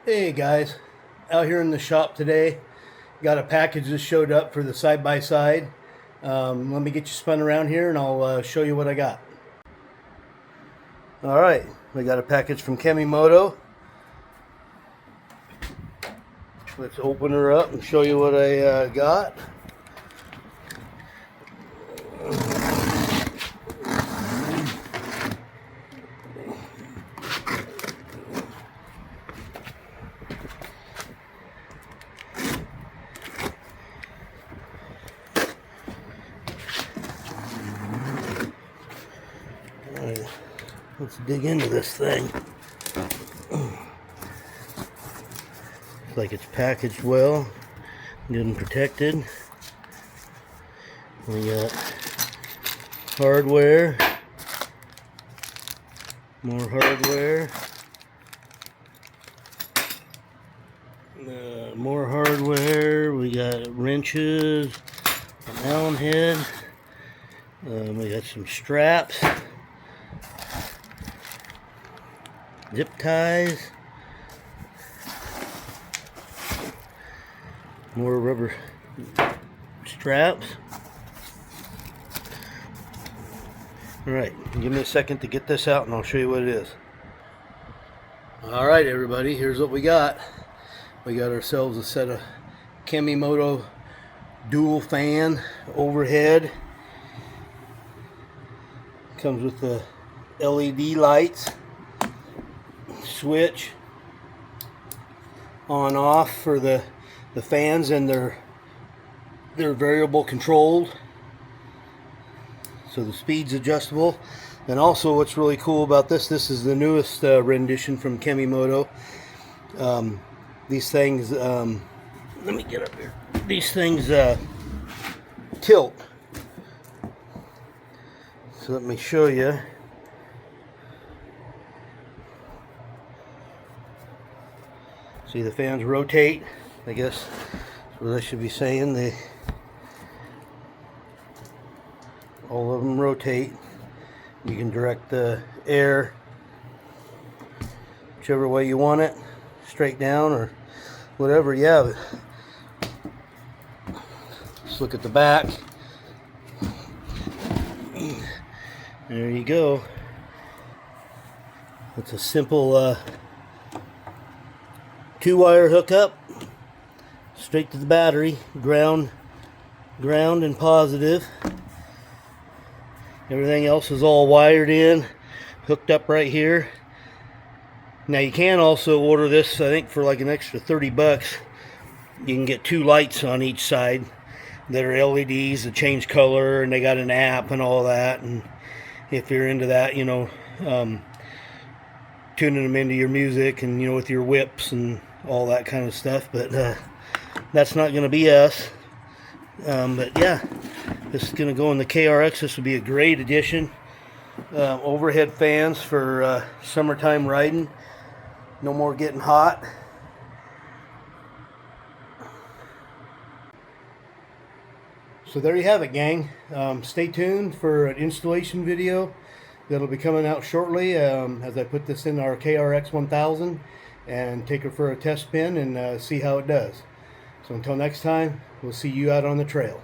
Hey guys, out here in the shop today, got a package that showed up for the side-by-side. Let me get you spun around here and I'll show you what I got. Alright, we got a package from Kemi Moto. Let's open her up and show you what I got. Alright, let's dig into this thing. Looks like it's packaged well, good and protected. We got hardware, more hardware, more hardware. We got wrenches, an Allen head. We got some straps, zip ties, more rubber straps. Alright, give me a second to get this out and I'll show you what it is. Alright everybody, here's what we got. We got ourselves a set of Kemi Moto dual fan overhead. Comes with the LED lights, switch on off for the fans, and they're variable controlled, so the speed's adjustable. And also what's really cool about this is the newest rendition from Kemi Moto. These things, let me get up here. These things tilt. So let me show you. See, the fans rotate. I guess that's what I should be saying. All of them rotate. You can direct the air whichever way you want it, straight down or whatever. Yeah, but let's look at the back. There you go. It's a simple 2-wire hookup straight to the battery, ground and positive. Everything else is all wired in, hooked up right here. Now you can also order this, I think, for like an extra 30 bucks. You can get 2 lights on each side that are LEDs that change color, and they got an app and all that. And if you're into that, you know, tuning them into your music and, you know, with your whips and all that kind of stuff. But that's not going to be us. But yeah, this is going to go in the KRX. This would be a great addition. Overhead fans for summertime riding. No more getting hot. So there you have it, gang. Stay tuned for an installation video that'll be coming out shortly as I put this in our KRX 1000 and take her for a test spin and see how it does. So until next time, we'll see you out on the trail.